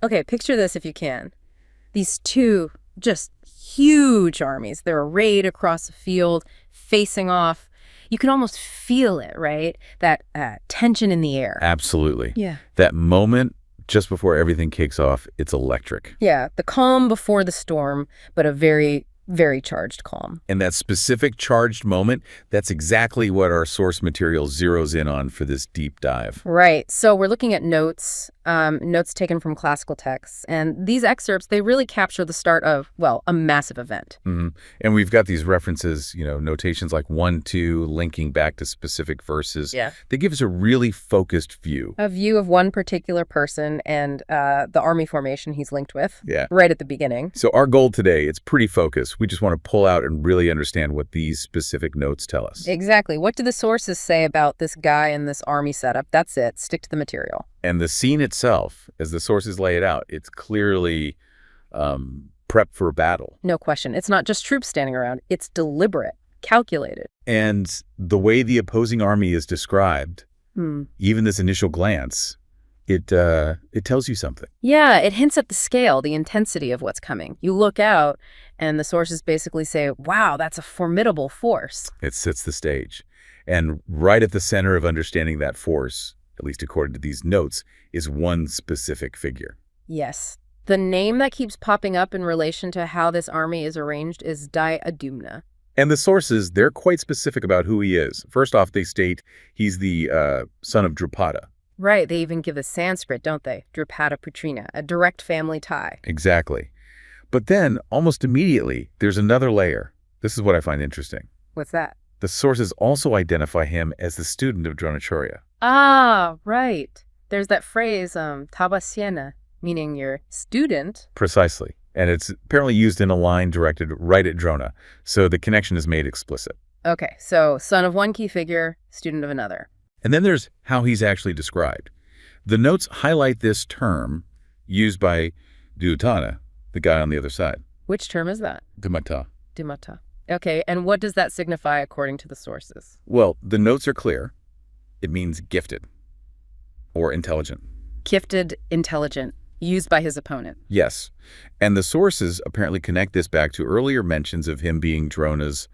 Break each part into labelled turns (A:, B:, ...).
A: Okay, picture this if you can. These two just huge armies. They're arrayed across a field, facing off. You can almost feel it, right? That tension in the air.
B: Absolutely.
A: Yeah.
B: That moment just before everything kicks off, it's electric.
A: Yeah, the calm before the storm, but a very, very charged calm.
B: And that specific charged moment, that's exactly what our source material zeroes in on for this deep dive.
A: Right. So we're looking at notes, notes taken from classical texts. And these excerpts, they really capture the start of, well, a massive event.
B: And we've got these references, notations like 1, 2, linking back to specific verses.
A: Yeah.
B: They give us a really focused view.
A: A view of one particular person and the army formation he's linked with.
B: Yeah.
A: Right at the beginning.
B: So our goal today, it's pretty focused. We just want to pull out and really understand what these specific notes tell us.
A: Exactly. What do the sources say about this guy and this army setup? That's it. Stick to the material.
B: And the scene itself, as the sources lay it out, it's clearly prepped for a battle.
A: No question. It's not just troops standing around. It's deliberate, calculated.
B: And the way the opposing army is described, even this initial glance, it tells you something.
A: Yeah, it hints at the scale, the intensity of what's coming. You look out, and the sources basically say, wow, that's a formidable force.
B: It sets the stage. And right at the center of understanding that force, at least according to these notes, is one specific figure.
A: Yes. The name that keeps popping up in relation to how this army is arranged is Duryodhana.
B: And the sources, they're quite specific about who he is. First off, they state he's the son of Drupada.
A: Right, they even give the Sanskrit, don't they? Drupada Putrina, a direct family tie.
B: Exactly. But then, almost immediately, there's another layer. This is what I find interesting.
A: What's that?
B: The sources also identify him as the student of Dronacharya.
A: Ah, right. There's that phrase, tabasyena, meaning your student.
B: Precisely. And it's apparently used in a line directed right at Drona, so the connection is made explicit.
A: Okay, so son of one key figure, student of another.
B: And then there's how he's actually described. The notes highlight this term used by Duryodhana, the guy on the other side.
A: Which term is that?
B: Dumata.
A: Dumata. Okay, and what does that signify according to the sources?
B: Well, the notes are clear. It means gifted or intelligent.
A: Gifted, intelligent, used by his opponent.
B: Yes. And the sources apparently connect this back to earlier mentions of him being Drona's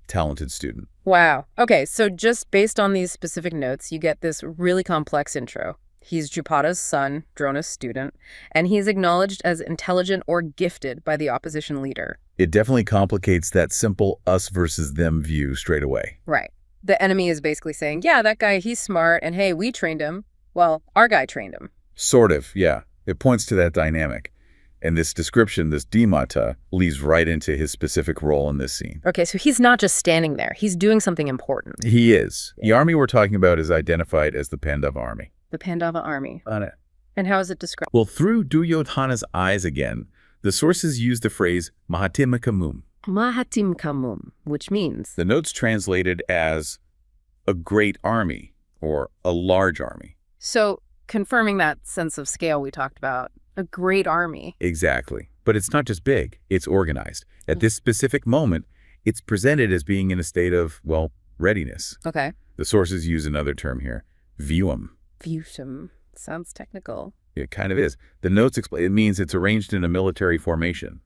B: talented student.
A: Wow. Okay, so just based on these specific notes, you get this really complex intro. He's Drupada's son, Drona's student, and he's acknowledged as intelligent or gifted by the opposition leader.
B: It definitely complicates that simple us versus them view straight away.
A: Right. The enemy is basically saying, yeah, that guy, he's smart, and hey, we trained him. Well, our guy trained him.
B: Sort of, yeah. It points to that dynamic. And this description, this Dimata, leads right into his specific role in this scene.
A: Okay, so he's not just standing there. He's doing something important.
B: He is. The army we're talking about is identified as the Pandava army.
A: The Pandava army.
B: On it.
A: And how is it described?
B: Well, through Duryodhana's eyes again, the sources use the phrase Mahatimkamum.
A: Mahatimkamum, which means?
B: The notes translated as a great army or a large army.
A: So, confirming that sense of scale we talked about, a great army.
B: Exactly. But it's not just big, it's organized. At this specific moment, it's presented as being in a state of, well, readiness.
A: Okay.
B: The sources use another term here, vyum.
A: Vyutam. Sounds technical.
B: It kind of is. The notes explain it means it's arranged in a military formation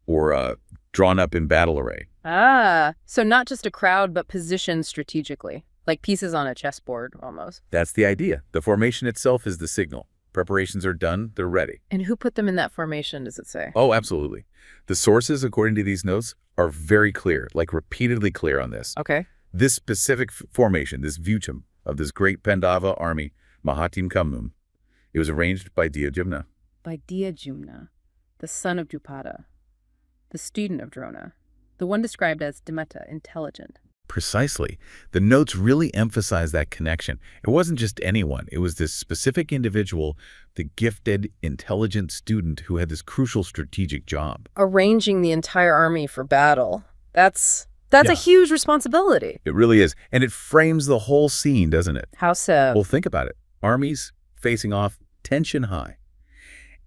B: or drawn up in battle array.
A: Ah, so not just a crowd, but positioned strategically, like pieces on a chessboard almost.
B: That's the idea. The formation itself is the signal. Preparations are done, they're ready.
A: And who put them in that formation, does it say?
B: Oh, absolutely. The sources, according to these notes, are very clear, like repeatedly clear on this.
A: Okay.
B: This specific formation, this vyutam of this great Pandava army, Mahatimkamum, it was arranged by Duryodhana.
A: By Duryodhana, the son of Drupada, the student of Drona, the one described as Dimata, intelligent.
B: Precisely. The notes really emphasize that connection. It wasn't just anyone. It was this specific individual, the gifted, intelligent student who had this crucial strategic job.
A: Arranging the entire army for battle. That's a huge responsibility.
B: It really is. And it frames the whole scene, doesn't it?
A: How so?
B: Well, think about it. Armies facing off, tension high.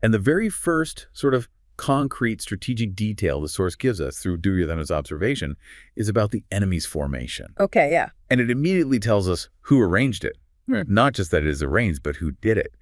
B: And the very first sort of concrete strategic detail the source gives us through Duryodhana's observation is about the enemy's formation.
A: Okay, yeah.
B: And it immediately tells us who arranged it. Not just that it is arranged, but who did it.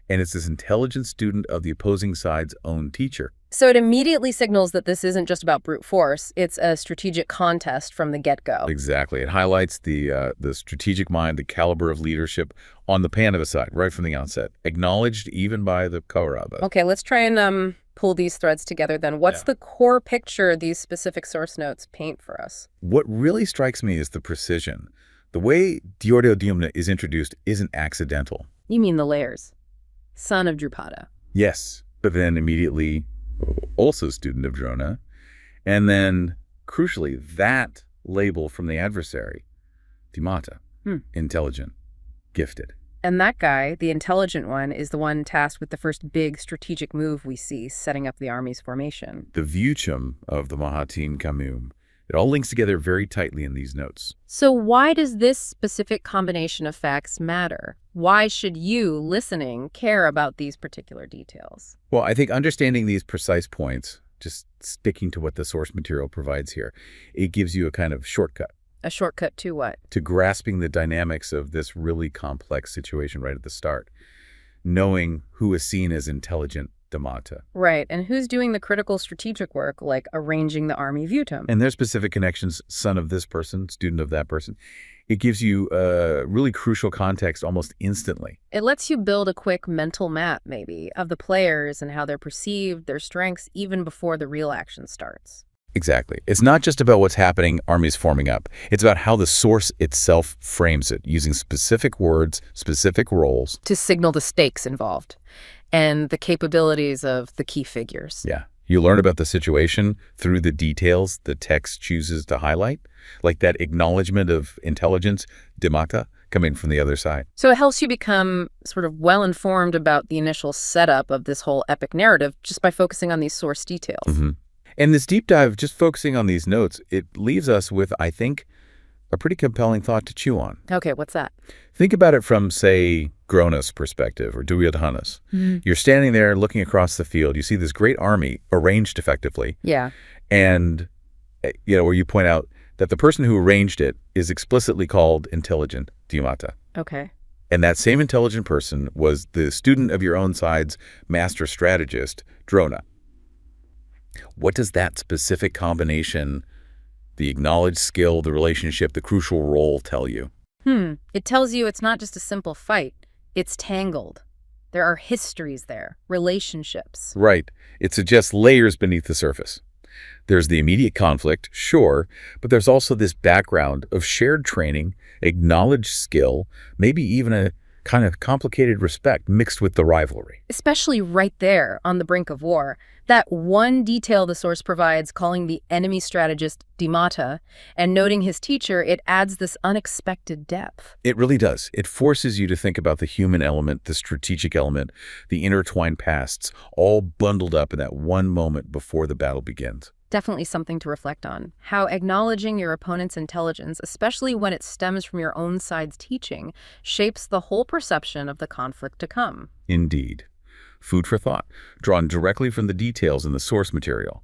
B: And it's this intelligent student of the opposing side's own teacher.
A: So it immediately signals that this isn't just about brute force. It's a strategic contest from the get-go.
B: Exactly. It highlights the strategic mind, the caliber of leadership on the Pandava side right from the outset, acknowledged even by the Kaurava.
A: Okay, let's try and pull these threads together then. What's the core picture these specific source notes paint for us?
B: What really strikes me is the precision. The way Duryodhana is introduced isn't accidental.
A: You mean the layers. Son of Drupada.
B: Yes, but then immediately also student of Drona. And then, crucially, that label from the adversary, Dhimata, intelligent, gifted.
A: And that guy, the intelligent one, is the one tasked with the first big strategic move we see, setting up the army's formation.
B: The Vyucham of the Mahatim Kamum. It all links together very tightly in these notes.
A: So why does this specific combination of facts matter? Why should you, listening, care about these particular details?
B: Well, I think understanding these precise points, just sticking to what the source material provides here, it gives you a kind of shortcut.
A: A shortcut to what?
B: To grasping the dynamics of this really complex situation right at the start. Knowing who is seen as intelligent Dhimata.
A: Right, and who's doing the critical strategic work, like arranging the army Vyutam?
B: And their specific connections, son of this person, student of that person. It gives you a really crucial context almost instantly.
A: It lets you build a quick mental map, maybe, of the players and how they're perceived, their strengths, even before the real action starts.
B: Exactly. It's not just about what's happening, armies forming up. It's about how the source itself frames it, using specific words, specific roles.
A: To signal the stakes involved and the capabilities of the key figures.
B: Yeah. You learn about the situation through the details the text chooses to highlight, like that acknowledgement of intelligence, Dhimata, coming from the other side.
A: So it helps you become sort of well-informed about the initial setup of this whole epic narrative just by focusing on these source details.
B: Mm-hmm. And this deep dive, just focusing on these notes, it leaves us with, I think, a pretty compelling thought to chew on.
A: Okay, what's that?
B: Think about it from, say, Drona's perspective or Duryodhana's. You're standing there looking across the field. You see this great army arranged effectively.
A: Yeah.
B: And, where you point out that the person who arranged it is explicitly called intelligent, Dhimata.
A: Okay.
B: And that same intelligent person was the student of your own side's master strategist, Drona. What does that specific combination, the acknowledged skill, the relationship, the crucial role tell you?
A: It tells you it's not just a simple fight. It's tangled. There are histories there, relationships.
B: Right. It suggests layers beneath the surface. There's the immediate conflict, sure, but there's also this background of shared training, acknowledged skill, maybe even a kind of complicated respect mixed with the rivalry.
A: Especially right there on the brink of war. That one detail the source provides, calling the enemy strategist Dhimata and noting his teacher, it adds this unexpected depth.
B: It really does. It forces you to think about the human element, the strategic element, the intertwined pasts, all bundled up in that one moment before the battle begins.
A: Definitely something to reflect on. How acknowledging your opponent's intelligence, especially when it stems from your own side's teaching, shapes the whole perception of the conflict to come.
B: Indeed. Food for thought, drawn directly from the details in the source material.